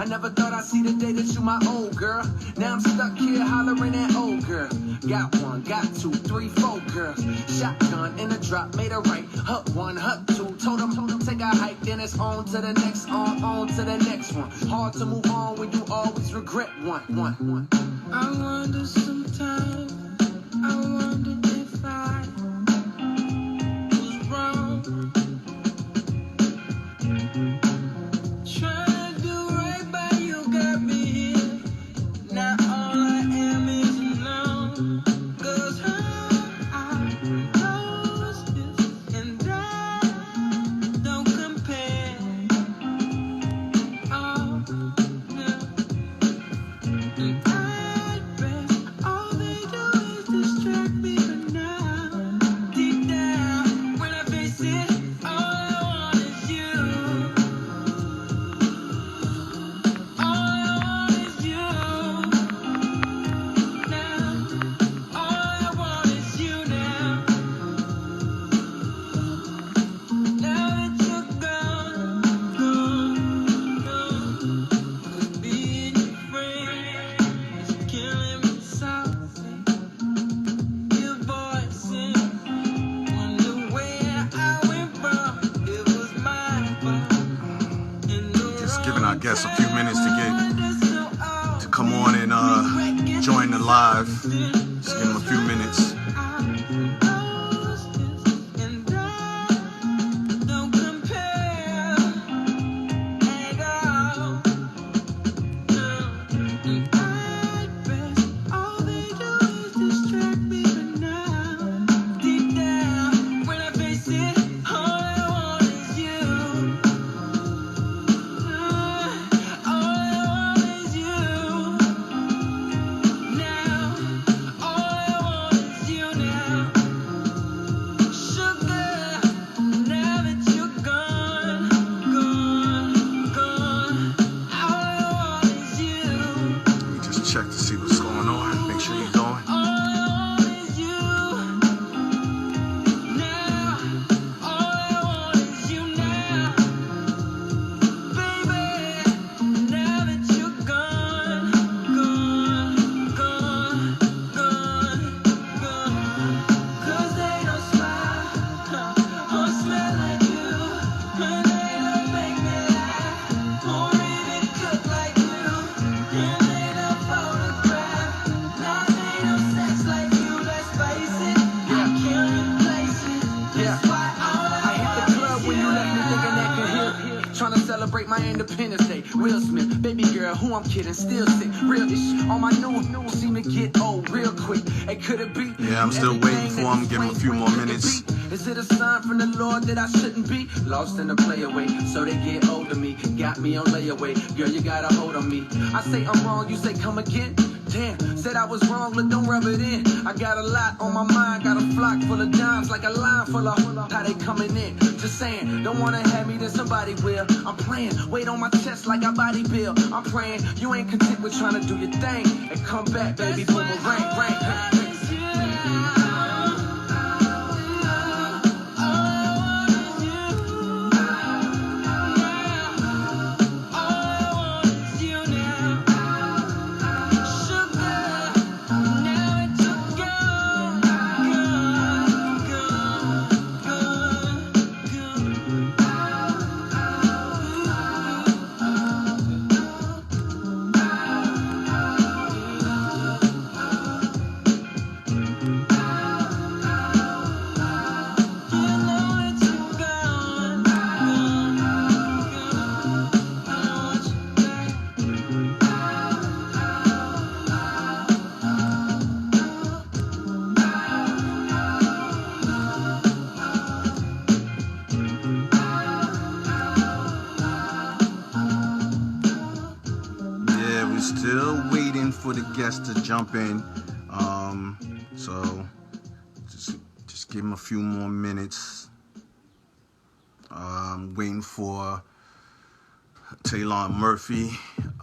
I never thought I'd see the day that you my old girl. Now I'm stuck here hollering at old girl. Got one, got two, three, four girls. Shotgun in a drop, made a right. Hut one, hut two. Told them take a hike, then it's on to the next, on to the next one. Hard to move on when you always regret one. I wonder sometimes, I wonder if I was wrong. Trying to do right by you got me here. Now all I am is alone. 'Cause I knows this and that don't compare. Oh, no. And at best, all they do is distract me. But now, deep down, when I face it, all I want is you. All I want is you. Now, all I want is you now. Now that you're gone, being your friend is killing me softly. Your voice wonder where I went from. It was my fault. Just giving our guests a few minutes to come on and join the live. Just give them a few minutes. Check to see what's going on. Make sure you're going. Trying to celebrate my Independence Day. Will Smith, baby girl, who I'm kidding, still sick. Real ish on my new seem to get old real quick. Hey, could it be? Yeah, I'm still waiting for him. Give him a few more minutes. Is it a sign from the Lord that I shouldn't be lost in the playaway? So they get hold of me, got me on layaway. Girl, you got a hold on me. I say I'm wrong, you say come again. Damn, said I was wrong, look, don't rub it in. I got a lot on my mind, got a flock full of dimes, like a line full of how they coming in. Just saying, don't wanna have me, then somebody will. I'm playing, weight on my chest like a body bill. I'm praying, you ain't content with trying to do your thing. And come back, baby, boomerang, rank. Still waiting for the guests to jump in. So just give them a few more minutes. Waiting for Taylonn Murphy.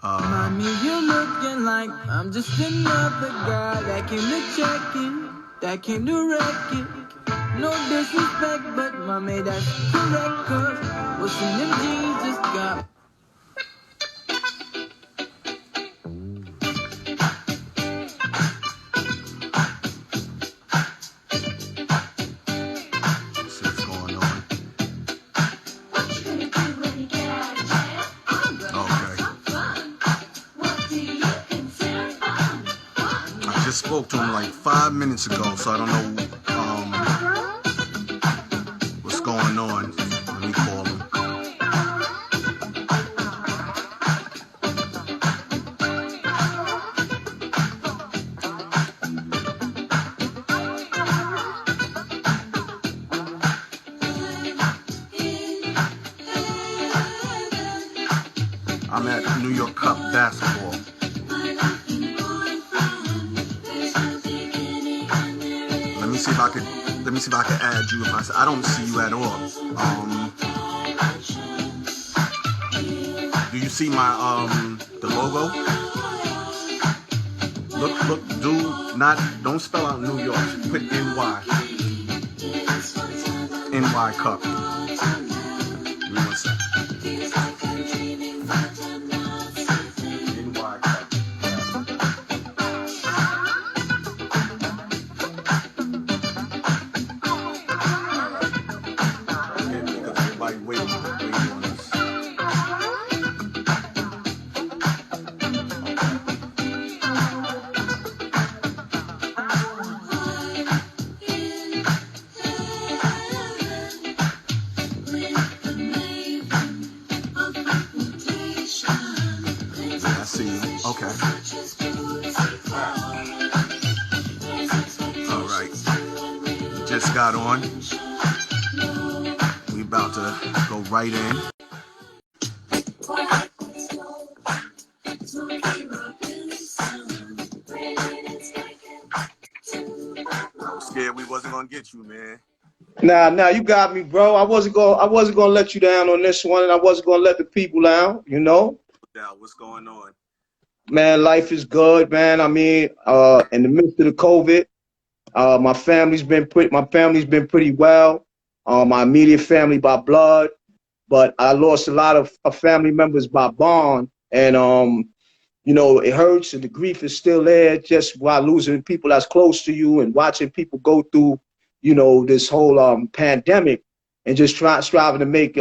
Mommy, you looking like I'm just another guy that came to check in, that came to wreck it. No disrespect, but mommy, that's correct, 'cause what's in them jeans just got spoke to him like 5 minutes ago, so I don't know what's going on. Let me call him. I'm at New York Cup basketball. Let me see if I can add you. If I don't see you at all. Do you see my the logo? Don't spell out New York. Put NY. NY Cup. Give me 1 second. Okay. All right. Just got on. We about to go right in. I'm scared we wasn't gonna get you, man. Nah, you got me, bro. I wasn't gonna let you down on this one, and I wasn't gonna let the people down, you know. Now, what's going on? Man, life is good, man. I mean, in the midst of the COVID, my family's been pretty well. My immediate family by blood, but I lost a lot of family members by bond, and you know, it hurts, and the grief is still there just while losing people that's close to you and watching people go through, you know, this whole pandemic, and just striving to make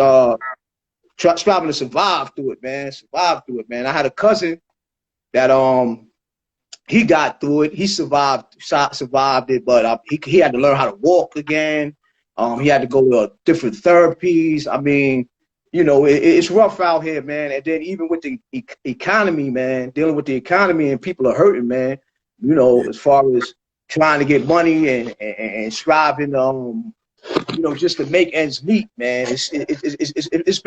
striving to survive through it, man. I had a cousin that he got through it. He survived it, but he had to learn how to walk again. He had to go to different therapies. I mean, you know, it's rough out here, man. And then even with the economy, man, dealing with the economy, and people are hurting, man. You know, as far as trying to get money and striving, you know, just to make ends meet, man. It's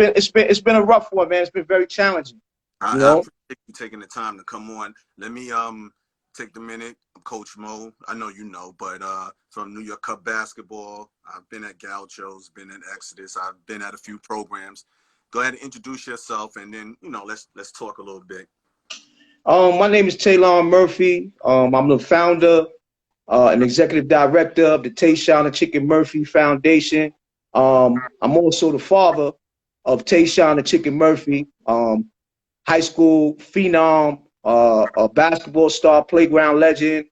been a rough one, man. It's been very challenging. I appreciate you taking the time to come on. Let me take the minute. I'm Coach Mo. I know you know, but from New York Cup basketball, I've been at Gauchos, been at Exodus, I've been at a few programs. Go ahead and introduce yourself, and then, you know, let's talk a little bit. My name is Taylonn Murphy. I'm the founder and executive director of the Tayshaun and Chicken Murphy Foundation. I'm also the father of Tayshaun and Chicken Murphy, high school phenom, a basketball star, playground legend.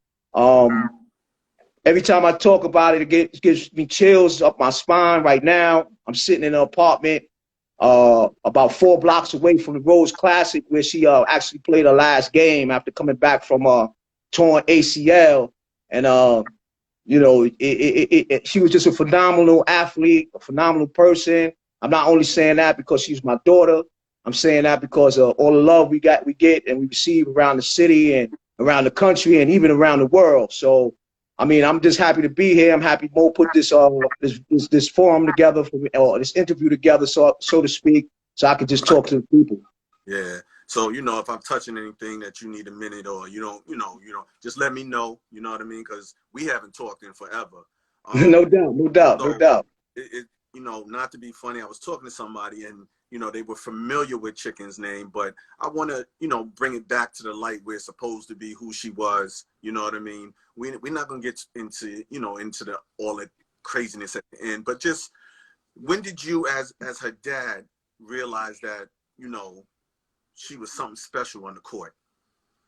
Every time I talk about it, it gives me chills up my spine. Right now, I'm sitting in an apartment about 4 blocks away from the Rose Classic, where she actually played her last game after coming back from a torn ACL. And, you know, she was just a phenomenal athlete, a phenomenal person. I'm not only saying that because she's my daughter. I'm saying that because of all the love we get and we receive around the city and around the country and even around the world. So, I mean, I'm just happy to be here. I'm happy Mo put this this forum together for me, or this interview together, so to speak, so I could just talk to the people. Yeah. So, you know, if I'm touching anything that you need a minute, or you don't, just let me know. You know what I mean? Because we haven't talked in forever. No doubt. You know, not to be funny, I was talking to somebody, and you know, they were familiar with Chicken's name, but I want to, you know, bring it back to the light where it's supposed to be, who she was. You know what I mean? We're not gonna get into, you know, into all the craziness at the end, but just when did you, as her dad, realize that, you know, she was something special on the court?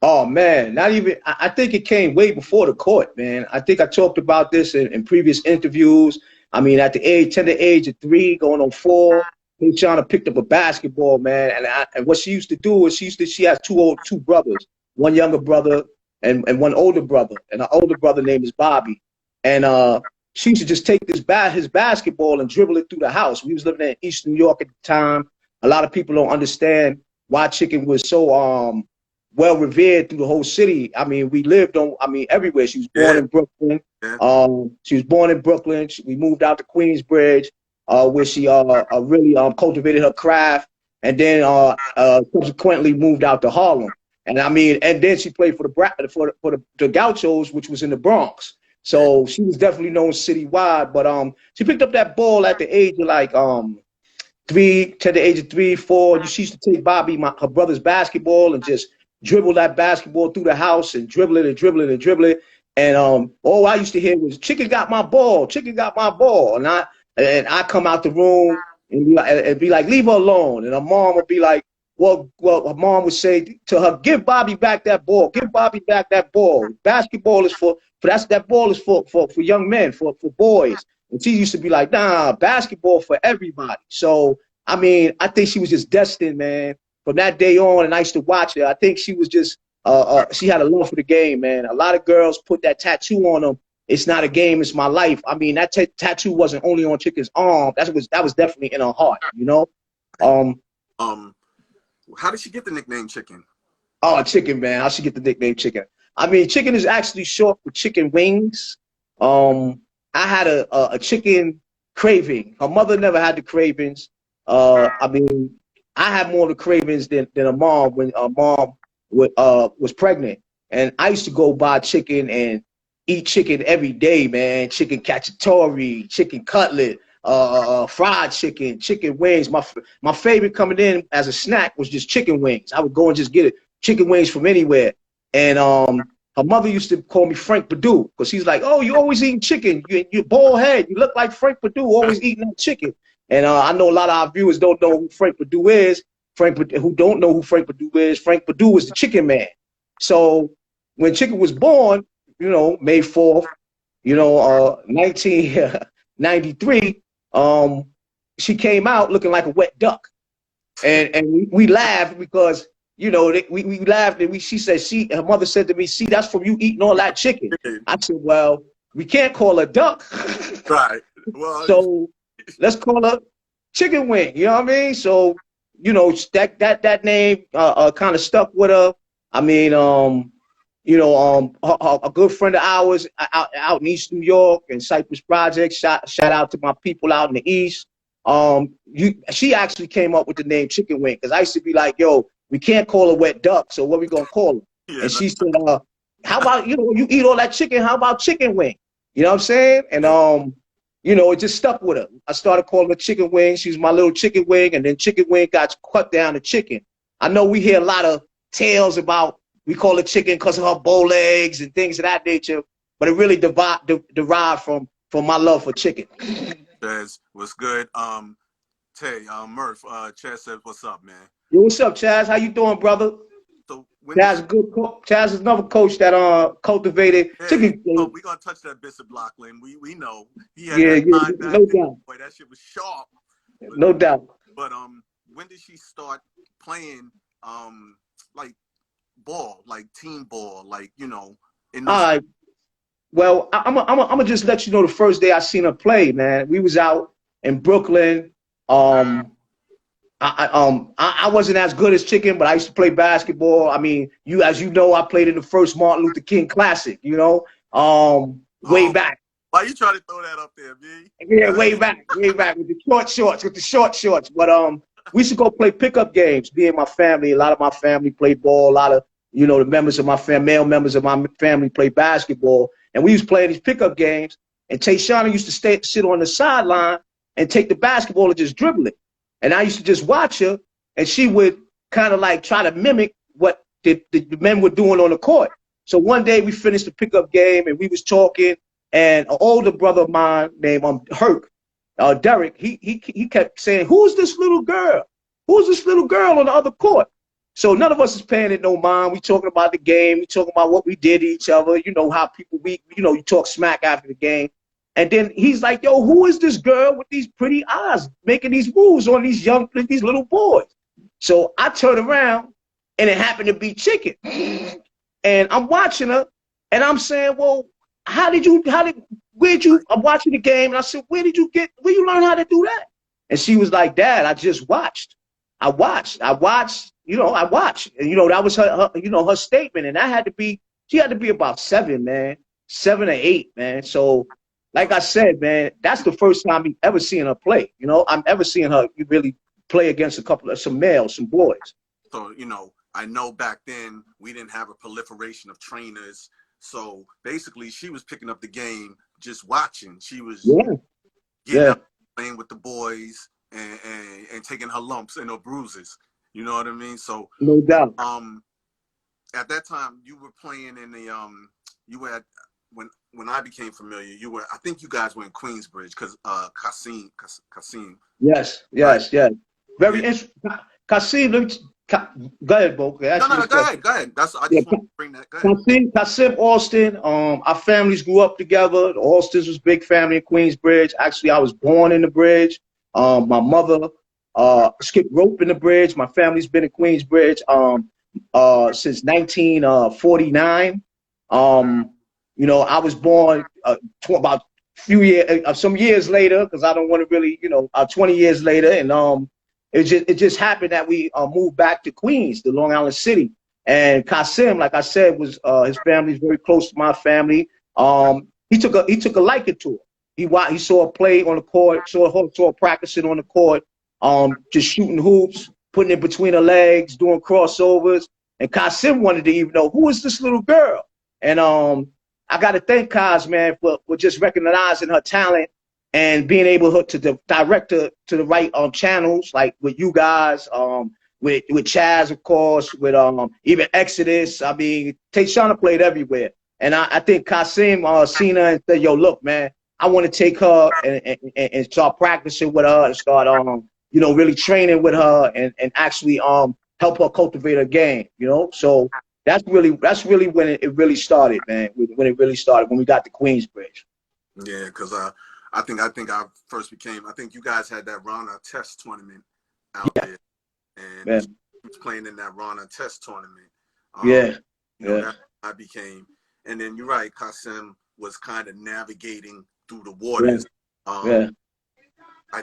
Oh man, not even. I think it came way before the court, man. I think I talked about this in previous interviews. I mean, at the tender age of 3, going on 4, Tayshaun picked up a basketball, man. And what she used to do is she has two brothers, one younger brother and one older brother. And our older brother name is Bobby. And she used to just take his basketball and dribble it through the house. We was living in East New York at the time. A lot of people don't understand why Chicken was so well revered through the whole city. I mean, we lived on, I mean, everywhere. She was born in Brooklyn. She was born in Brooklyn. We moved out to Queensbridge, where she really cultivated her craft, and then subsequently moved out to Harlem. And I mean, and then she played for the Gauchos, which was in the Bronx. So she was definitely known citywide. But she picked up that ball at the age of like 3, 4. She used to take Bobby, her brother's basketball, and just dribble that basketball through the house and dribble it and dribble it and dribble it. And all I used to hear was, "Chicken got my ball, Chicken got my ball." And I come out the room and be like, "Leave her alone." And her mom would be like, well, her mom would say to her, "Give Bobby back that ball. Give Bobby back that ball. Basketball is that ball is for young men, for boys." And she used to be like, "Nah, basketball for everybody." So, I mean, I think she was just destined, man. From that day on, and I used to watch her, I think she was just, she had a love for the game, man. A lot of girls put that tattoo on them. "It's not a game, it's my life." I mean, that tattoo wasn't only on Chicken's arm. That was definitely in her heart, you know? How did she get the nickname Chicken? Oh, Chicken, man. How she get the nickname Chicken? I mean, Chicken is actually short for chicken wings. I had a chicken craving. Her mother never had the cravings. I mean, I had more of the cravings than a mom when mom was pregnant. And I used to go buy chicken and eat chicken every day, man. Chicken cacciatore, chicken cutlet, fried chicken, chicken wings. My favorite coming in as a snack was just chicken wings. I would go and just get it, chicken wings from anywhere. And her mother used to call me Frank Perdue, because she's like, "Oh, you always eating chicken. You bald head. You look like Frank Perdue, always eating that chicken." And I know a lot of our viewers don't know who Frank Perdue is. Who don't know who Frank Perdue is, Frank Perdue was the Chicken Man. So when Chicken was born, you know, May 4th, you know, 1993, she came out looking like a wet duck. And we laughed because, you know, we laughed, and she said, her mother said to me, "See, that's from you eating all that chicken." I said, "Well, we can't call her duck." Right. Well, so let's call her Chicken Wing. You know what I mean? So, you know, that name kind of stuck with her. I mean, you know, a good friend of ours out in East New York and Cypress Project. Shout out to my people out in the East. She actually came up with the name Chicken Wing, because I used to be like, "Yo, we can't call her wet duck, so what we gonna call her?" Yeah, and she said, "How about, you know, you eat all that chicken? How about Chicken Wing?" You know what I'm saying? And you know, it just stuck with her. I started calling her Chicken Wing. She was my little Chicken Wing, and then Chicken Wing got cut down to Chicken. I know we hear a lot of tales about we call her Chicken because of her bow legs and things of that nature, but it really derived from my love for chicken. Chaz, what's good? Murph, Chaz says, "What's up, man?" Yo, what's up, Chaz? How you doing, brother? So Chaz is good. Chaz is another coach that cultivated chicken. Oh, we're gonna touch that Bishop Lockland. We know he had that back no doubt. Boy, that shit was sharp. No doubt. But when did she start playing like ball, like team ball, like, you know? All right. Well, I'm gonna just let you know the first day I seen her play, man. We was out in Brooklyn. I wasn't as good as Chicken, but I used to play basketball. I mean, as you know, I played in the first Martin Luther King Classic, you know, way back. Why you trying to throw that up there, B? Yeah, way back with the short shorts. But we used to go play pickup games. Me and my family, a lot of my family played ball. A lot of, you know, the members of my male members of my family played basketball, and we used to play these pickup games. And Tayshaun used to sit on the sideline and take the basketball and just dribble it. And I used to just watch her, and she would kind of like try to mimic what the men were doing on the court. So one day we finished the pickup game, and we was talking, and an older brother of mine named Herc, Derek, he kept saying, "Who's this little girl? Who's this little girl on the other court?" So none of us is paying it no mind. We talking about the game. We talking about what we did to each other. You know how people, you talk smack after the game. And then he's like, "Yo, who is this girl with these pretty eyes making these moves on these little boys?" So I turn around, and it happened to be Chicken. And I'm watching her, and I'm saying, well, I'm watching the game, and I said, where you learn how to do that? And she was like, Dad, I just watched. I watched, I watched. And, that was her statement. And she had to be about 7, man, 7 or 8, man. So, like I said, man, that's the first time you ever seen her play. I'm ever seeing her really play against some males, some boys. So, I know back then we didn't have a proliferation of trainers. So basically she was picking up the game, just watching. She was getting up, playing with the boys and taking her lumps and her bruises. You know what I mean? So no doubt. At that time you were playing in the you were at when I became familiar, I think you guys were in Queensbridge because Kasim. Yes. Very interesting. Kasim, go ahead, Bo. No, go ahead. I just want to bring that. Go ahead. Kasim Alston. Our families grew up together. The Alstons was a big family in Queensbridge. Actually, I was born in the bridge. My mother skipped rope in the bridge. My family's been in Queensbridge since 1949. I was born about some years later, because I don't want to really, 20 years later, and it just happened that we moved back to Queens, to Long Island City. And Kasim, like I said, was his family's very close to my family. He took a liking to it. He saw her play on the court, saw her practicing on the court, just shooting hoops, putting it between her legs, doing crossovers. And Kasim wanted to even know, who is this little girl? And I got to thank Kaz, man, for just recognizing her talent and being able to direct her to the right channels, like with you guys, with Chaz, of course, with even Exodus. I mean, Tayshaun played everywhere. And I think Kasim seen her and said, yo, look, man, I want to take her and start practicing with her and start, really training with her and actually help her cultivate her game, So that's really when it really started, man, when it really started, when we got to Queensbridge. Yeah, because I think I first became, I think you guys had that Rana Test tournament out there. And she was playing in that Rana Test tournament. That I became. And then you're right, Kasim was kind of navigating through the waters. I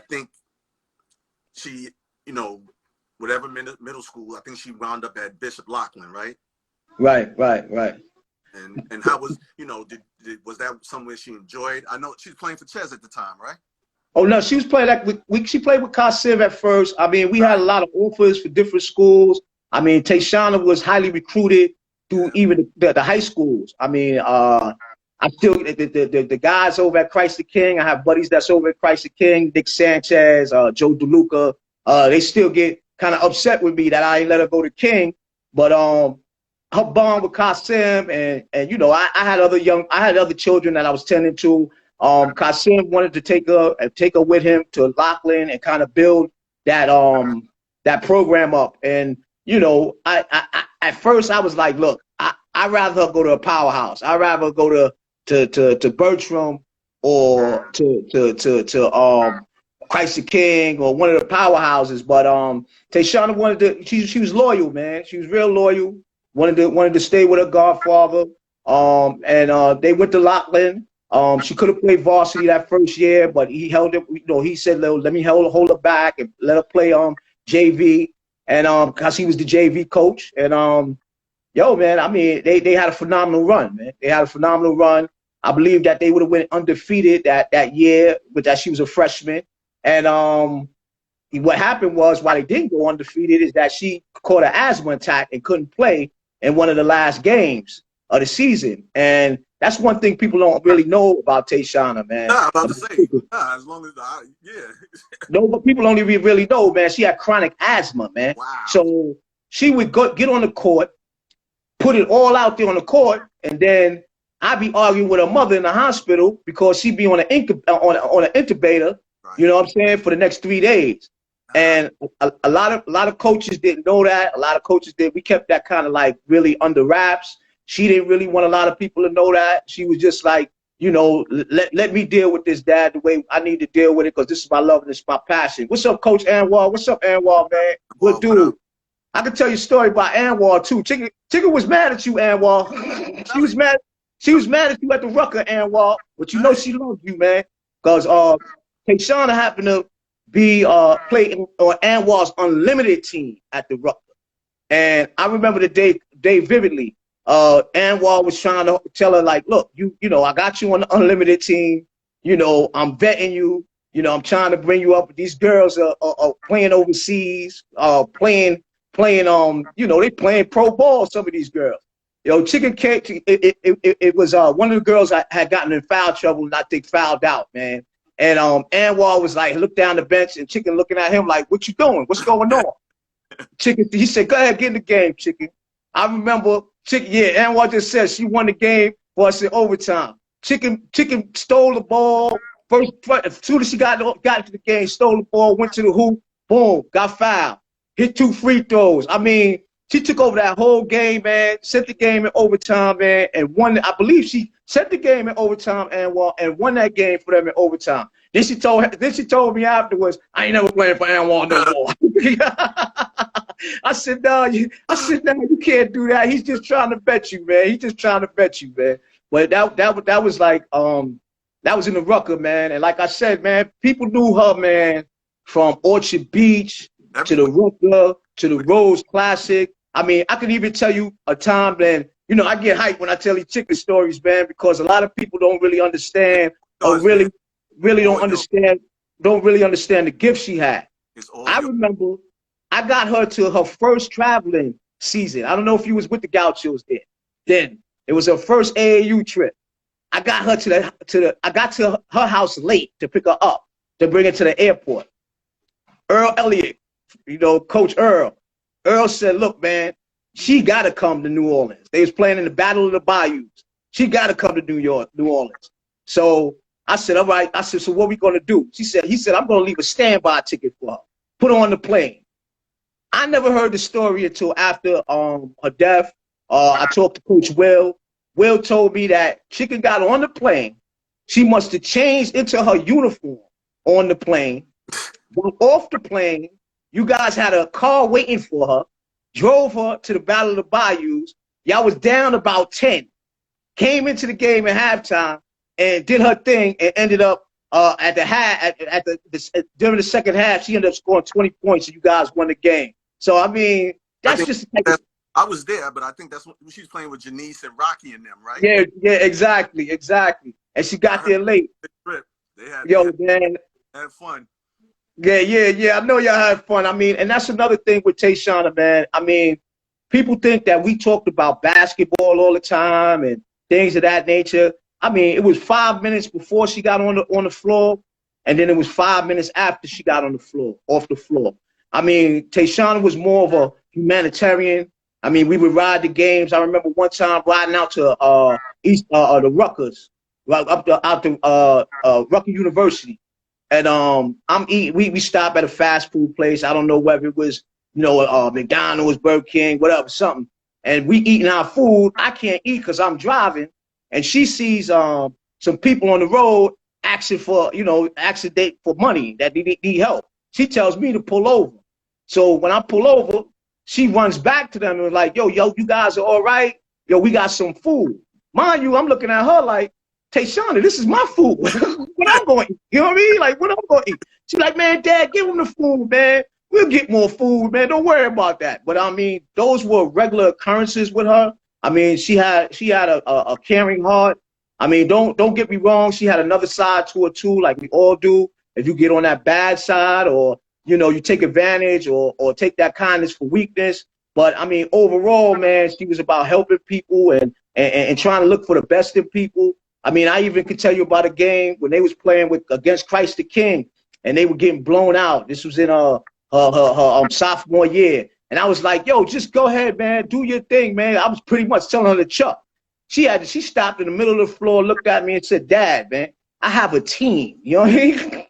think she, whatever middle school, I think she wound up at Bishop Loughlin, right? Right. And how was, was that somewhere she enjoyed? I know she was playing for Ches at the time, right? Oh no, she was playing she played with Kasim at first. I mean, we had a lot of offers for different schools. I mean, Tayshaun was highly recruited through even the high schools. I mean, I still the guys over at Christ the King. I have buddies that's over at Christ the King, Nick Sanchez, Joe DeLuca. They still get kind of upset with me that I ain't let her go to King, but her bond with Kasim and I had other children that I was tending to. Kasim wanted to take her with him to Loughlin and kind of build that program up. And I at first I was like, look, I'd rather her go to a powerhouse. I'd rather go to Bertram or to Christ the King or one of the powerhouses. But Tayshaun wanted to. She was loyal, man. She was real loyal. Wanted to stay with her godfather. And they went to Loughlin. She could have played varsity that first year, but he held it. He said, "Let me hold her back and let her play JV." And because he was the JV coach. And man, I mean, they had a phenomenal run, man. They had a phenomenal run. I believe that they would have went undefeated that year, but that she was a freshman. And what happened was, why they didn't go undefeated, is that she caught an asthma attack and couldn't play in one of the last games of the season. And that's one thing people don't really know about Tayshaun, man. Nah, about to say, as long as No, but people don't even really know, man. She had chronic asthma, man. Wow. So she would get on the court, put it all out there on the court, and then I'd be arguing with her mother in the hospital because she'd be on an incubator, right. You know what I'm saying, for the next 3 days. And a lot of coaches didn't know that. A lot of coaches did. We kept that kind of like really under wraps. She didn't really want a lot of people to know that. She was just like, let me deal with this, Dad, the way I need to deal with it, because this is my love and this is my passion. What's up, Coach Anwar? What's up, Anwar, man? Good dude. I can tell you a story about Anwar too. Chicken was mad at you, Anwar. She was mad. She was mad at you at the Rucker, Anwar. But you know she loved you, man. Cause Tayshaun happened to be playing on Anwar's unlimited team at the Rucker. And I remember the day vividly. Anwar was trying to tell her, like, look, you know, I got you on the unlimited team. You know, I'm vetting you. You know, I'm trying to bring you up. These girls are playing overseas, playing, you know, they playing pro ball, some of these girls. You know, Chicken Cake, it was one of the girls I had gotten in foul trouble and I think fouled out, man. And Anwar was like, looked down the bench and Chicken looking at him like, what you doing? What's going on? Chicken, he said, go ahead, get in the game, Chicken. I remember Chicken, yeah, Anwar just said she won the game for us in overtime. Chicken stole the ball. First, as soon as she got into the game, stole the ball, went to the hoop, boom, got fouled. Hit 2 free throws. I mean, she took over that whole game, man, sent the game in overtime, man, and won. I believe she sent the game in overtime, Anwar, and won that game for them in overtime. Then she told me afterwards, I ain't never playing for Anwar no more. I said, no, you can't do that. He's just trying to bet you, man. He's just trying to bet you, man. But that was like, that was in the Rucker, man. And like I said, man, people knew her, man, from Orchard Beach to the Rucker to the Rose Classic. I mean, I can even tell you a time then, you know, I get hyped when I tell these Chicken stories, man, because a lot of people don't really understand or really don't understand the gift she had. I remember I got her to her first traveling season. I don't know if you was with the Gauchos then. It was her first AAU trip. I got her I got to her house late to pick her up, to bring her to the airport. Earl Elliott, you know, Coach Earl. Earl said, look, man, she got to come to New Orleans. They was playing in the Battle of the Bayous. She got to come to New Orleans. So I said, all right. I said, so what are we going to do? He said, I'm going to leave a standby ticket for her. Put her on the plane. I never heard the story until after her death. I talked to Coach Will. Will told me that Chicken got on the plane. She must have changed into her uniform on the plane. Got off the plane. You guys had a car waiting for her. Drove her to the Battle of the Bayous. Y'all was down about 10. Came into the game at halftime and did her thing and ended up during the second half, she ended up scoring 20 points and you guys won the game. So, I mean, I was there, but I think that's when she was playing with Janice and Rocky and them, right? Yeah, exactly. And she got there late. They had fun. Yeah. I know y'all had fun. I mean, and that's another thing with Tayshaun, man. I mean, people think that we talked about basketball all the time and things of that nature. I mean, it was 5 minutes before she got on the floor, and then it was 5 minutes after she got off the floor. I mean, Tayshaun was more of a humanitarian. I mean, we would ride the games. I remember one time riding out to the Rutgers, right out to Rutgers University, and I'm eating. We stopped at a fast food place. I don't know whether it was McDonald's, Burger King, whatever, something. And we eating our food. I can't eat because I'm driving, and she sees some people on the road asking for money that they need help. She tells me to pull over. So when I pull over, she runs back to them and was like, yo, you guys are all right? Yo, we got some food. Mind you, I'm looking at her like, Tayshaun, this is my food. What I'm going to eat? You know what I mean? Like, what I'm going to eat? She's like, man, Dad, give him the food, man. We'll get more food, man. Don't worry about that. But, I mean, those were regular occurrences with her. I mean, she had a caring heart. I mean, don't get me wrong. She had another side to her, too, like we all do. If you get on that bad side or, you know, you take advantage or take that kindness for weakness. But, I mean, overall, man, she was about helping people and trying to look for the best in people. I mean, I even could tell you about a game when they was playing against Christ the King, and they were getting blown out. This was in her sophomore year. And I was like, yo, just go ahead, man. Do your thing, man. I was pretty much telling her to chuck. She stopped in the middle of the floor, looked at me and said, Dad, man, I have a team. You know what I mean?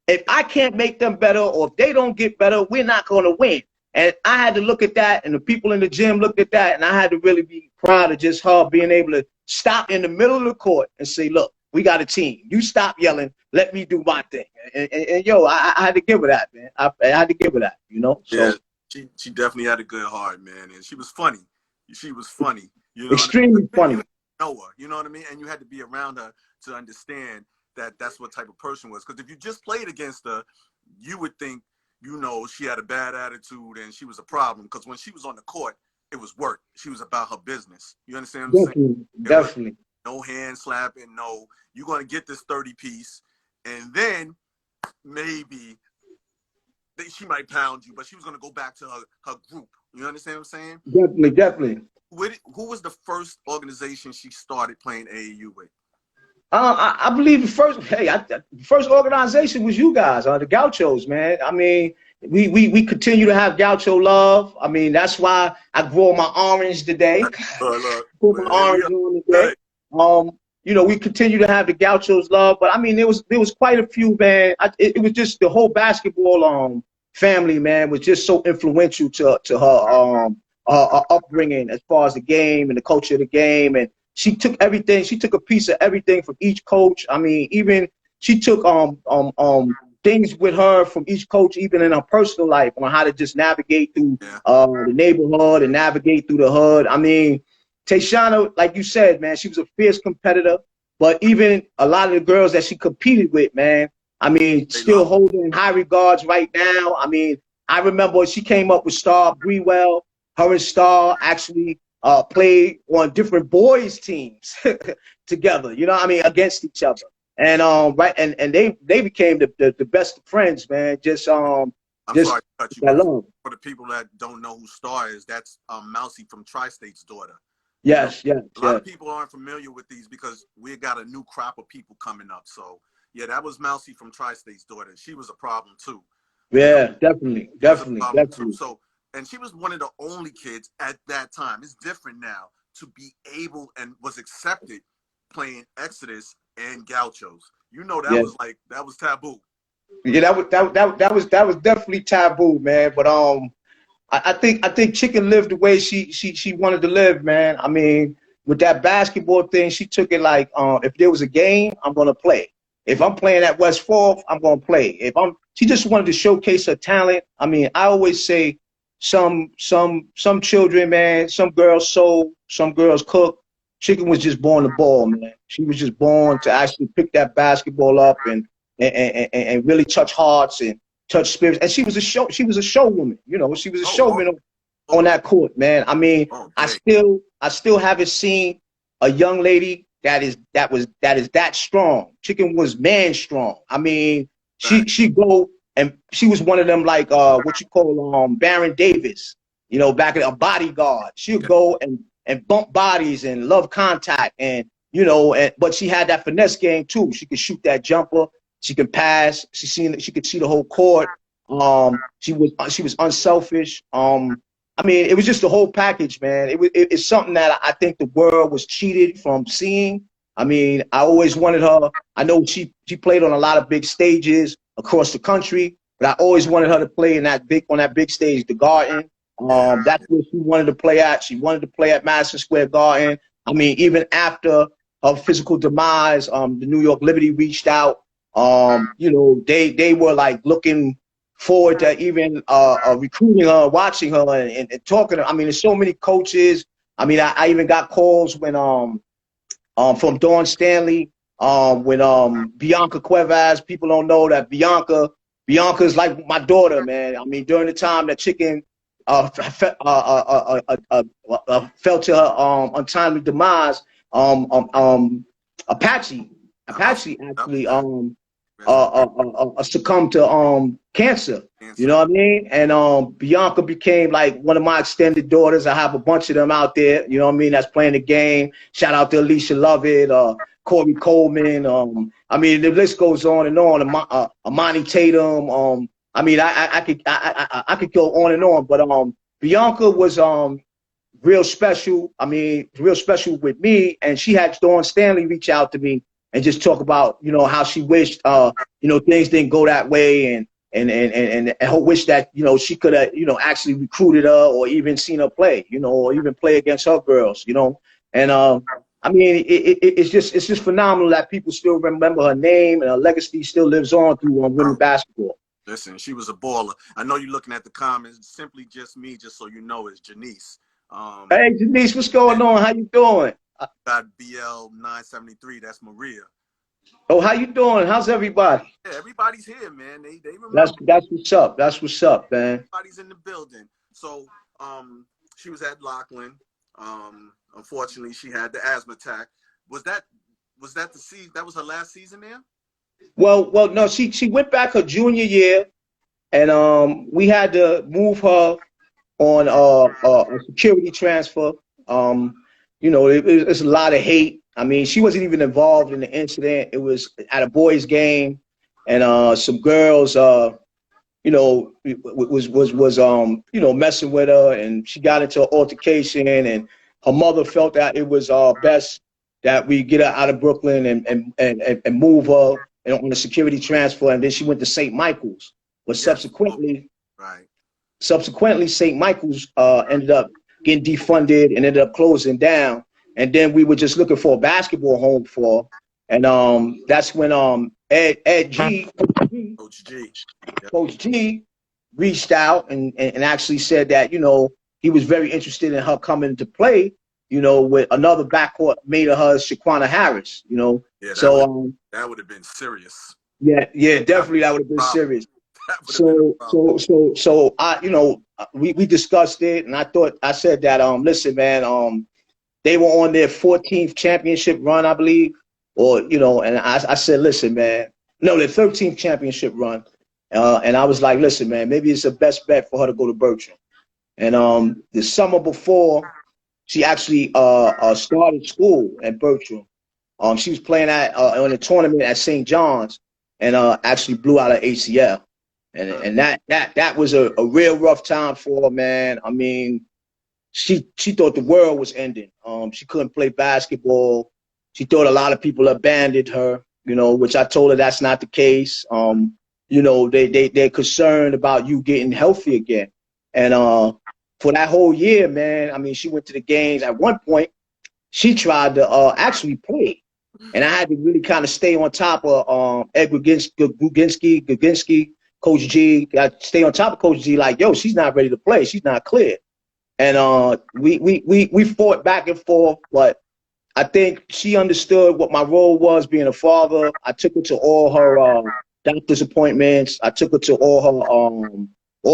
If I can't make them better or if they don't get better, we're not going to win. And I had to look at that, and the people in the gym looked at that, and I had to really be proud of just her being able to stop in the middle of the court and say, look, we got a team. You stop yelling. Let me do my thing. And yo, I had to give her that, man. I had to give her that, you know? So, She definitely had a good heart, man, and she was funny. She was funny. You know, Extremely funny. You know her, you know what I mean? And you had to be around her to understand that that's what type of person was. Because if you just played against her, you would think, you know, she had a bad attitude and she was a problem. Because when she was on the court, it was work. She was about her business. You understand what I'm saying? Definitely. No hand slapping. No, you're gonna get this 30 piece, and then maybe she might pound you, but she was gonna go back to her group. You understand what I'm saying? Definitely. Who was the first organization she started playing AAU with? I believe the first organization was you guys, the Gauchos, man. I mean, we continue to have Gaucho love. I mean, that's why I grow my orange today. Put my orange on today. You know, we continue to have the Gauchos love, but I mean, there was quite a few, man. It was just the whole basketball family, man, was just so influential to her upbringing as far as the game and the culture of the game. And she took everything. She took a piece of everything from each coach. I mean, even she took things with her from each coach, even in her personal life, on how to just navigate through the neighborhood and navigate through the hood. I mean, Tayshaun, like you said, man, she was a fierce competitor. But even a lot of the girls that she competed with, man, I mean, still holding in high regards right now. I mean, I remember she came up with Star Brewell. Her and Star actually played on different boys teams together, you know what I mean, against each other. And and they became the best of friends, man. I'm sorry to cut you, love. For the people that don't know who Star is, that's Mousy from Tri-State's daughter. Yes, you know, a lot of people aren't familiar with these because we got a new crop of people coming up. So yeah, that was Mousy from Tri-State's daughter. She was a problem too. Yeah, definitely. Too. So, and she was one of the only kids at that time. It's different now to be able and was accepted playing Exodus and Gauchos. You know, that was taboo. Yeah, that was definitely taboo, man. But I think Chicken lived the way she wanted to live, man. I mean, with that basketball thing, she took it like, if there was a game, I'm gonna play. If I'm playing at West Fourth, I'm gonna play. She just wanted to showcase her talent. I mean, I always say some children, man, some girls sew, some girls cook. Chicken was just born to ball, man. She was just born to actually pick that basketball up and really touch hearts and touch spirits. And she was a show woman, you know. She was a showman on that court, man. I mean, I still haven't seen a young lady that is that strong. Chicken was man strong. I mean, she go and she was one of them, like what you call Baron Davis, you know, back at a bodyguard. She'll go and bump bodies and love contact, and you know, but she had that finesse game too. She could shoot that jumper. She could pass. She could see the whole court. She was unselfish. I mean, it was just the whole package, man. It's something that I think the world was cheated from seeing. I mean, I always wanted her. I know she played on a lot of big stages across the country, but I always wanted her to play on that big stage, the Garden. That's where she wanted to play at. She wanted to play at Madison Square Garden. I mean, even after her physical demise, the New York Liberty reached out. You know, they were like looking forward to even recruiting her, watching her, and talking to her. I mean, there's so many coaches. I mean, I even got calls when from Dawn Stanley, when Bianca Cuevas. People don't know that Bianca's like my daughter, man. I mean, during the time that Chicken fell to her untimely demise, Apache actually succumbed to cancer. You know what I mean? And Bianca became like one of my extended daughters. I have a bunch of them out there, you know what I mean, that's playing the game. Shout out to Alicia Lovett, Corey Coleman. I mean, the list goes on and on. Amani Tatum. I mean, I could go on and on, but Bianca was real special. I mean, real special with me, and she had Dawn Stanley reach out to me and just talk about, you know, how she wished, you know, things didn't go that way, and her wish that, you know, she could have, you know, actually recruited her or even seen her play, you know, or even play against her girls, you know. And I mean, it's just phenomenal that people still remember her name, and her legacy still lives on through women basketball. Listen, she was a baller. I know you're looking at the comments. Simply just me, just so you know, is Janice. Hey, Janice, what's going on? How you doing? Got BL 973. That's Maria. Oh, how you doing? How's everybody? Yeah, everybody's here, man. They That's remember. that's what's up. That's what's up, man. Everybody's in the building. So she was at Lockland. Unfortunately, she had the asthma attack. Was that the season? That was her last season there? Well, no, she went back her junior year, and we had to move her on a security transfer. It's a lot of hate. I mean, she wasn't even involved in the incident. It was at a boys' game, and some girls, was messing with her, and she got into an altercation, and her mother felt that it was best that we get her out of Brooklyn and move her on a security transfer, and then she went to St. Michael's, but subsequently, St. Michael's ended up getting defunded and ended up closing down, and then we were just looking for a basketball home for her, and that's when Coach G reached out and actually said that, he was very interested in her coming to play, with another backcourt mate of hers, Shaquana Harris, Yeah, that would have been serious. Yeah, definitely that would have been serious. So we discussed it, and I said that, listen, man, they were on their 14th championship run, I believe, and I said, listen, man, no, their 13th championship run. And I was like, listen, man, maybe it's the best bet for her to go to Bertram. And the summer before, she actually started school at Bertram. She was playing on a tournament at St. John's, and actually blew out her ACL. And that was a real rough time for her, man. I mean, she thought the world was ending. She couldn't play basketball. She thought a lot of people abandoned her, which I told her that's not the case. They're concerned about you getting healthy again. And for that whole year, man, I mean, she went to the games. At one point, she tried to actually play. And I had to really kind of stay on top of Ed Guginski, Coach G. I stay on top of Coach G, like, yo, she's not ready to play. She's not clear. And we fought back and forth, but I think she understood what my role was being a father. I took her to all her doctor's appointments. I took her to all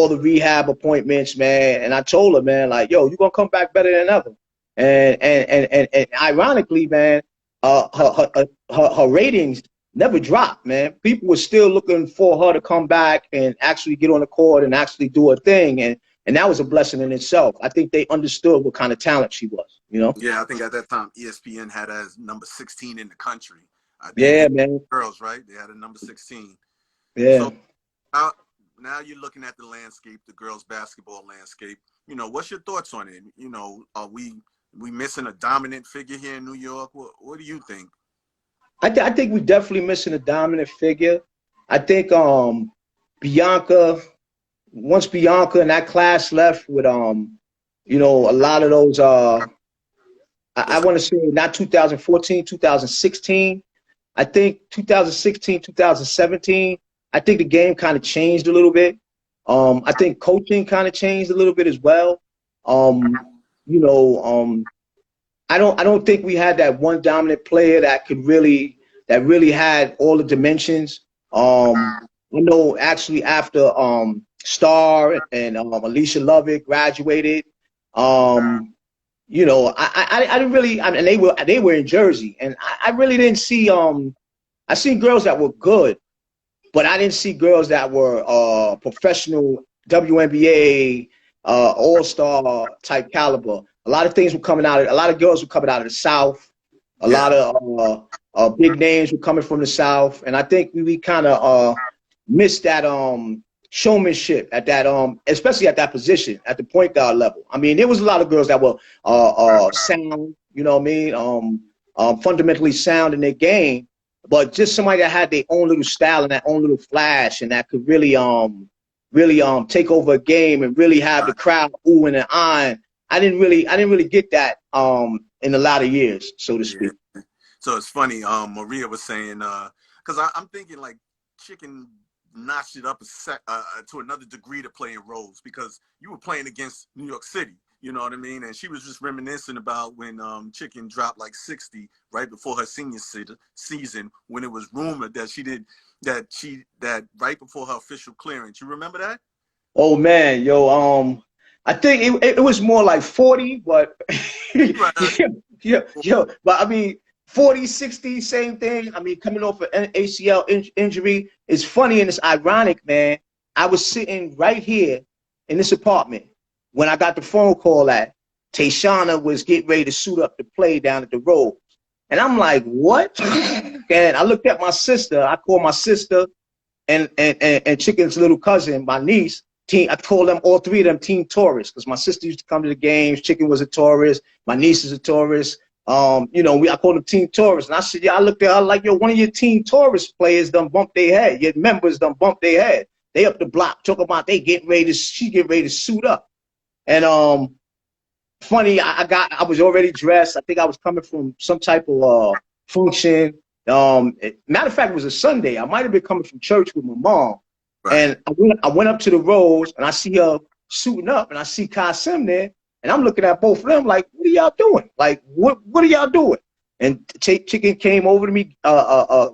the rehab appointments, man. And I told her, man, like, yo, you're gonna come back better than ever. And ironically, man, her ratings never dropped, man. People were still looking for her to come back and actually get on the court and actually do her thing. And that was a blessing in itself. I think they understood what kind of talent she was, Yeah, I think at that time ESPN had her as number 16 in the country. Yeah, man. Girls, right? They had a number 16. Yeah. So now you're looking at the landscape, the girls' basketball landscape. What's your thoughts on it? Are we missing a dominant figure here in New York? What do you think? I think we're definitely missing a dominant figure. I think once Bianca and that class left with a lot of those I want to say not 2014, 2016. I think 2016, 2017, I think the game kind of changed a little bit. I think coaching kind of changed a little bit as well. I don't think we had that one dominant player that really had all the dimensions. I know actually after Star and Alicia Lovett graduated, I didn't really. I mean, they were in Jersey, and I really didn't see. I seen girls that were good, but I didn't see girls that were professional WNBA all-star type caliber. A lot of things were coming out. A lot of girls were coming out of the South. A lot of big names were coming from the South, and I think we kind of missed that showmanship at that especially at that position at the point guard level. I mean, there was a lot of girls that were sound, fundamentally sound in their game, but just somebody that had their own little style and that own little flash, and that could really take over a game and really have the crowd oohing and eyeing. I didn't really get that in a lot of years, so to speak. So it's funny. Maria was saying, because I'm thinking like Chicken notched it up to another degree to playing roles, because you were playing against New York City. You know what I mean? And she was just reminiscing about when Chicken dropped like 60 right before her senior season, when it was rumored that right before her official clearance. You remember that? Oh man, yo, I think it was more like 40, but Right. yeah, but I mean 40, 60, same thing. I mean, coming off an ACL injury, it's funny and it's ironic, man. I was sitting right here in this apartment when I got the phone call that Tayshaun was getting ready to suit up to play down at the Rose. And I'm like, what? And I looked at my sister. I called my sister and Chicken's little cousin, my niece. I called them, all three of them, team tourists, because my sister used to come to the games. Chicken was a tourist. My niece is a tourist. You know, I called them team tourists. And I said, yeah, I looked at her like, yo, one of your team tourist players done bumped their head. Your members done bumped their head. They up the block talking about she getting ready to suit up. And funny, I was already dressed. I think I was coming from some type of function. Matter of fact, it was a Sunday. I might have been coming from church with my mom. Right. And I went up to the Rose and I see her suiting up and I see Kasim there. And I'm looking at both of them like, what are y'all doing? Like, what are y'all doing? And Chicken came over to me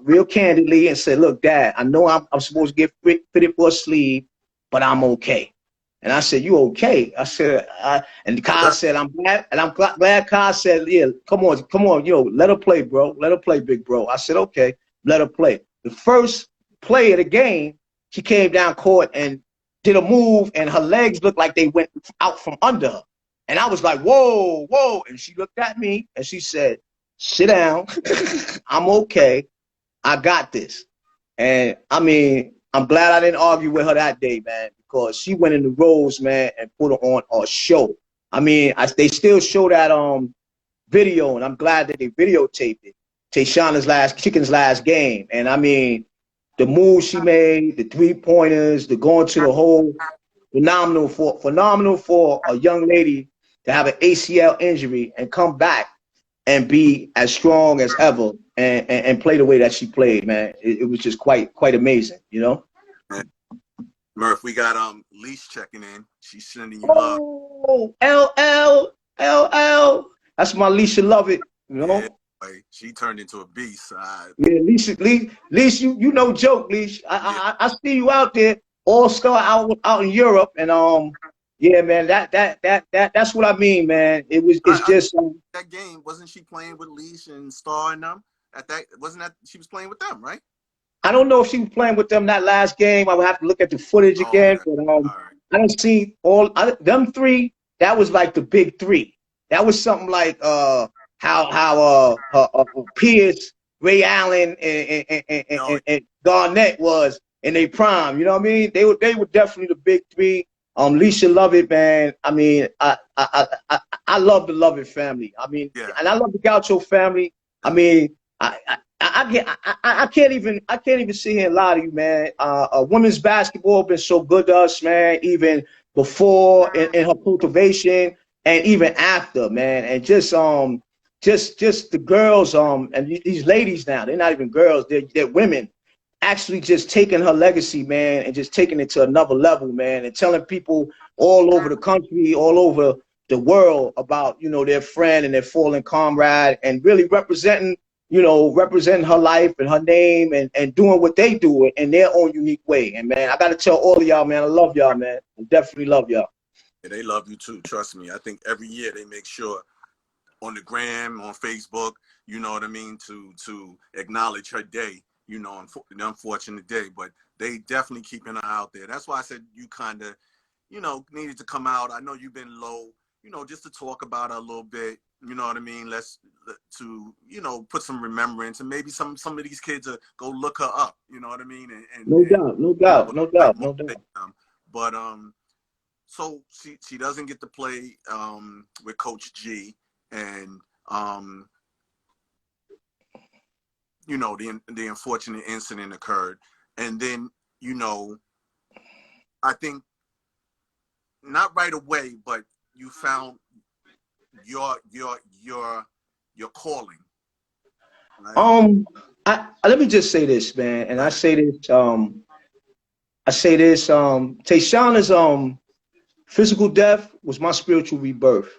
real candidly and said, look, Dad, I know I'm supposed to get fitted for a sleeve, but I'm okay. And I said, you okay? I said, and Kyle said, I'm glad. And I'm glad Kyle said, yeah, come on, yo, let her play, bro. Let her play, big bro. I said, okay, let her play. The first play of the game, she came down court and did a move, and her legs looked like they went out from under her. And I was like, whoa, whoa. And she looked at me and she said, sit down. I'm okay. I got this. And I mean, I'm glad I didn't argue with her that day, man, because she went in the Rose, man, and put on a show. I mean, they still show that video, and I'm glad that they videotaped it. Chicken's last game. And I mean, the moves she made, the 3-pointers, the going to the hole, phenomenal for a young lady to have an ACL injury and come back and be as strong as ever and play the way that she played, man. It was just quite amazing, you know? Murph, we got Leash checking in. She's sending you love. Oh, LL. That's my Leisha Love It, you know? Yeah, she turned into a beast. Yeah, Leash, you know joke, Leash. I see you out there, all star out in Europe, and yeah, man, that's what I mean, man. It's just that game. Wasn't she playing with Leash and Star and them? She was playing with them, right? I don't know if she was playing with them that last game. I would have to look at the footage again. Okay. But right. I don't see them three. That was like the big three. That was something like how Pierce, Ray Allen, and Garnett was in their prime. You know what I mean? They were definitely the big three. Leisha Love It, man. I mean, I love the Love It family. I mean, yeah. And I love the Gaucho family. I mean, I can't even sit here and lie to you, man. Women's basketball been so good to us, man. Even before in her cultivation, and even after, man. And just the girls, and these ladies now, they're not even girls, they're women, actually just taking her legacy, man, and just taking it to another level, man, and telling people all over the country, all over the world about, you know, their friend and their fallen comrade, and really representing her life and her name, and doing what they do in their own unique way. And man, I got to tell all of y'all, man, I love y'all, man. I definitely love y'all. Yeah, they love you too. Trust me. I think every year they make sure on the gram, on Facebook, you know what I mean, to acknowledge her day, you know, the unfortunate day, but they definitely keeping her out there. That's why I said you kind of, you know, needed to come out. I know you've been low, you know, just to talk about her a little bit. You know what I mean? To, you know, put some remembrance, and maybe some of these kids go look her up. You know what I mean? No doubt. But so she doesn't get to play with Coach G, and you know, the unfortunate incident occurred, and then, you know, I think not right away, but you found your calling, right? Let me just say this, man, and I say this I say this, Tayshaun is physical death was my spiritual rebirth.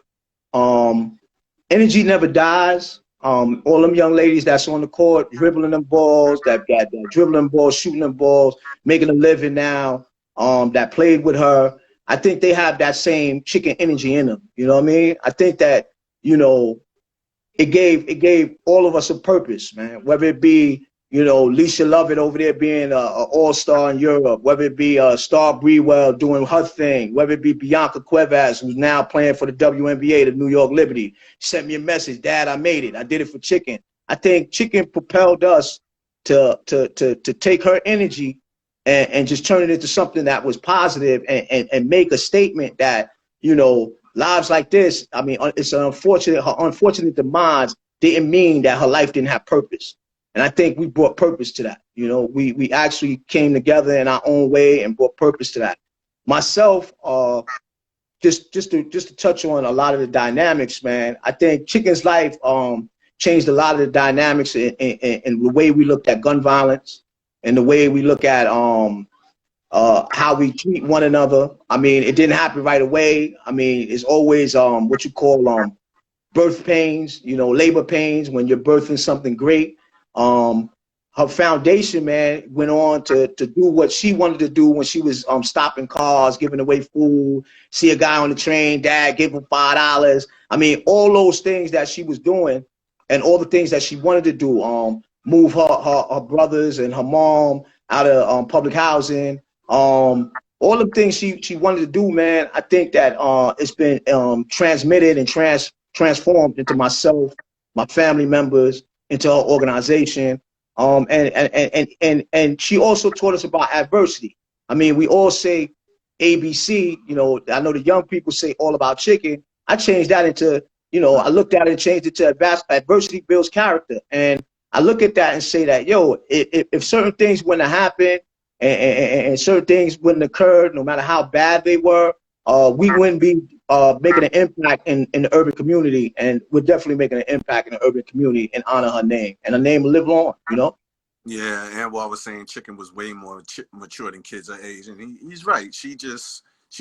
Um, Energy never dies. All them young ladies that's on the court dribbling them balls, that dribbling balls, shooting them balls, making a living now, that played with her. I think they have that same chicken energy in them. You know what I mean? I think that, you know, it gave all of us a purpose, man. Whether it be, you know, Lisa Lovett over there being a all-star in Europe, whether it be Star Breewell doing her thing, whether it be Bianca Cuevas, who's now playing for the WNBA, the New York Liberty, sent me a message, Dad, I made it. I did it for Chicken. I think Chicken propelled us to take her energy and just turn it into something that was positive and make a statement that, you know, lives like this, I mean, it's an her unfortunate demise didn't mean that her life didn't have purpose. And I think we brought purpose to that. You know, we actually came together in our own way and brought purpose to that. Myself, just to touch on a lot of the dynamics, man, I think Chicken's life changed a lot of the dynamics in the way we looked at gun violence and the way we look at how we treat one another. I mean, it didn't happen right away. I mean, it's always what you call birth pains, you know, labor pains when you're birthing something great. Her foundation, man, went on to do what she wanted to do when she was stopping cars, giving away food, see a guy on the train, Dad, give him $5. I mean, all those things that she was doing and all the things that she wanted to do, move her brothers and her mom out of public housing, all the things she wanted to do, man. I think that it's been transmitted and transformed into myself, my family members, into her organization. And she also taught us about adversity. I mean, we all say ABC, you know, I know the young people say all about Chicken. I changed that into, you know, I looked at it and changed it to adversity builds character. And I look at that and say that, yo, if certain things wouldn't have happened and certain things wouldn't occur, no matter how bad they were, we wouldn't be making an impact in the urban community, and we're definitely making an impact in the urban community in honor of her name, and her name will live on, you know? Yeah, and what I was saying, Chicken was way more mature than kids her age, and he's right. She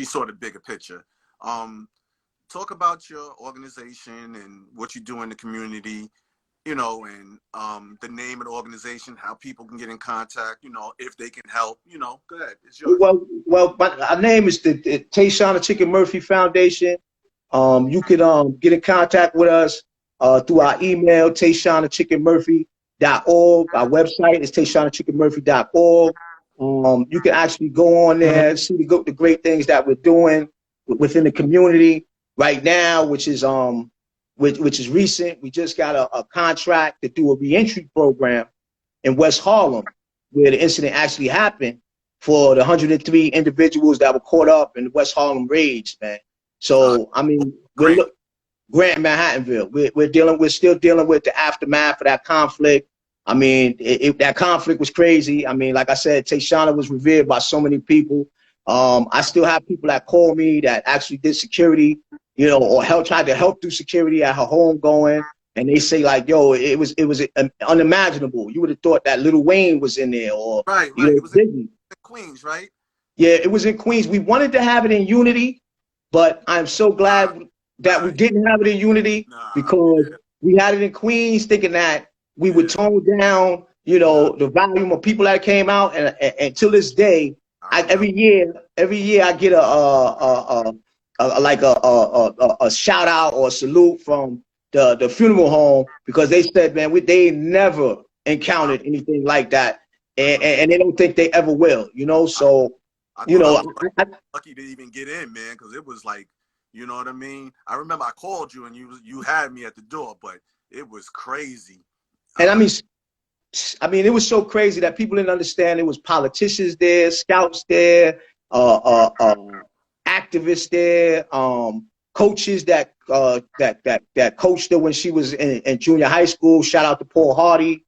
saw the bigger picture. Talk about your organization and what you do in the community, you know, and the name of the organization, how people can get in contact, you know, if they can help, you know. Go ahead, it's yours. Well, our name is the Tayshaun and Chicken Murphy Foundation. You can get in contact with us through our email, TayshaunandChickenMurphy.org. Our website is TayshaunandChickenMurphy.org. You can actually go on there and see the great things that we're doing within the community right now, which is recent. We just got a contract to do a reentry program in West Harlem, where the incident actually happened, for the 103 individuals that were caught up in the West Harlem raids, man. So I mean, Grant Manhattanville. We're still dealing with the aftermath of that conflict. I mean, that conflict was crazy. I mean, like I said, Tayshaun was revered by so many people. I still have people that call me that actually did security, you know, or tried to help do security at her home going, and they say like, yo, it was unimaginable. You would have thought that Lil Wayne was in there, or right. You know, it was in Queens, right? Yeah, it was in Queens. We wanted to have it in Unity, but I'm so glad that we didn't have it in Unity, because we had it in Queens, thinking that we would tone down, you know, the volume of people that came out, and till this day, every year I get a shout out or a salute from the funeral home, because they said, man, they never encountered anything like that, and they don't think they ever will, you know. So you know, I'm lucky to even get in, man, because it was like, you know what I mean. I remember I called you and you had me at the door, but it was crazy. And I mean, it was so crazy that people didn't understand. It was politicians there, scouts there, activists there, coaches that coached her when she was in junior high school. Shout out to Paul Hardy.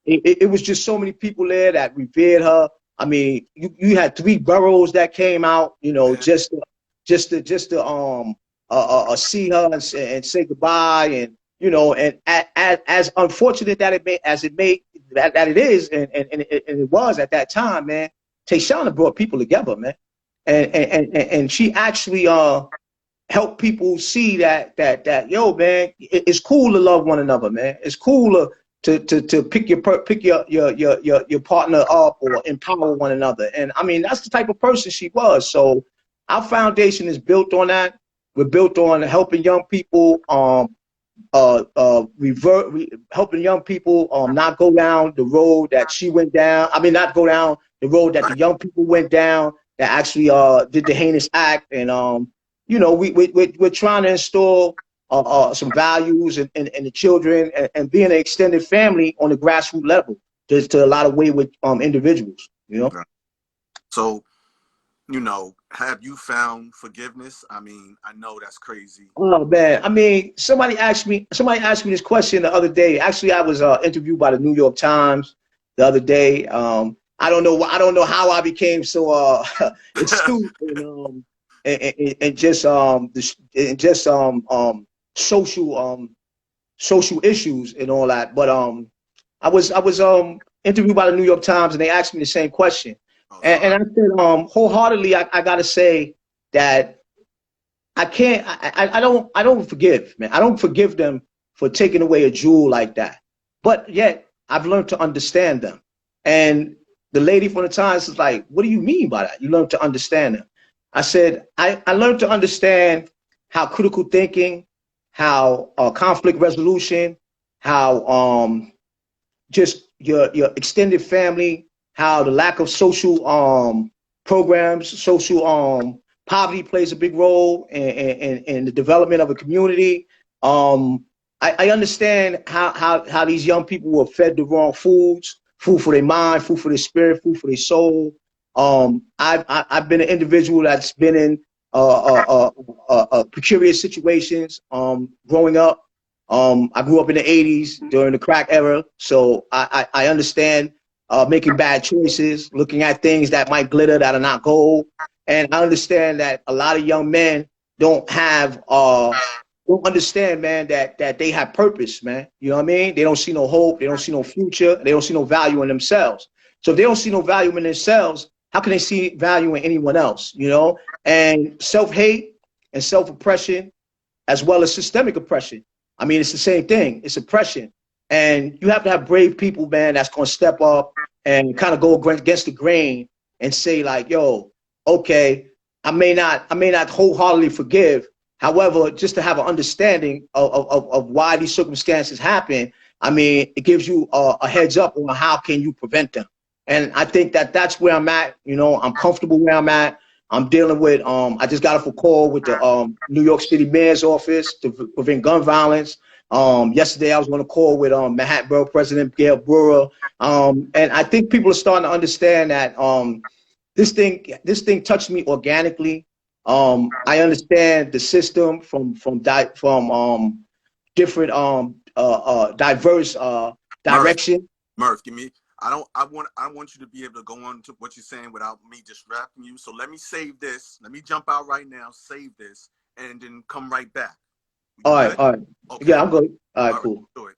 It was just so many people there that revered her. I mean, you had 3 boroughs that came out, you know, just to see her and say goodbye, and you know, and as unfortunate that it is, and it was at that time, man. Tayshaun brought people together, man. And she actually helped people see that yo, man, it's cool to love one another, man. It's cool to pick your partner up or empower one another. And I mean, that's the type of person she was. So our foundation is built on that. We're built on helping young people helping young people not go down the road that she went down. I mean, not go down the road that the young people went down that actually did the heinous act. And you know, we're trying to install some values in the children and being an extended family on the grassroots level just to a lot of wayward individuals, you know. Okay. So, you know, have you found forgiveness? I mean, I know that's crazy. Oh man, I mean, somebody asked me this question the other day. Actually, I was interviewed by the New York Times the other day. I don't know how I became so astute and just social issues and all that. But I was interviewed by the New York Times and they asked me the same question. And I said, wholeheartedly, I gotta say that I can't. I don't forgive, man. I don't forgive them for taking away a jewel like that. But yet, I've learned to understand them. And the lady from the Times is like, "What do you mean by that? You learned to understand them?" I said, "I learned to understand how critical thinking, how conflict resolution, how just your extended family." How the lack of social programs, social poverty plays a big role in the development of a community. I understand how these young people were fed the wrong foods, food for their mind, food for their spirit, food for their soul. I've been an individual that's been in precarious situations growing up. I grew up in the 80s during the crack era, so I understand making bad choices, looking at things that might glitter that are not gold. And I understand that a lot of young men don't understand, man, that they have purpose, man. You know what I mean? They don't see no hope. They don't see no future. They don't see no value in themselves. So if they don't see no value in themselves, how can they see value in anyone else, you know? And self-hate and self-oppression, as well as systemic oppression. I mean, it's the same thing. It's oppression. And you have to have brave people, man, that's going to step up and kind of go against the grain and say like, yo, okay, I may not wholeheartedly forgive. However, just to have an understanding of why these circumstances happen, I mean, it gives you a heads up on how can you prevent them. And I think that's where I'm at. You know, I'm comfortable where I'm at. I'm dealing with, I just got off a call with the New York City Mayor's office to prevent gun violence. Yesterday, I was on a call with Manhattan Borough President Gail Brewer, and I think people are starting to understand that this thing touched me organically. I understand the system from different diverse direction. Murph, give me. I want you to be able to go on to what you're saying without me distracting you. So let me save this. Let me jump out right now, save this, and then come right back. All right. Okay. Yeah, I'm good. All right, cool. Do it.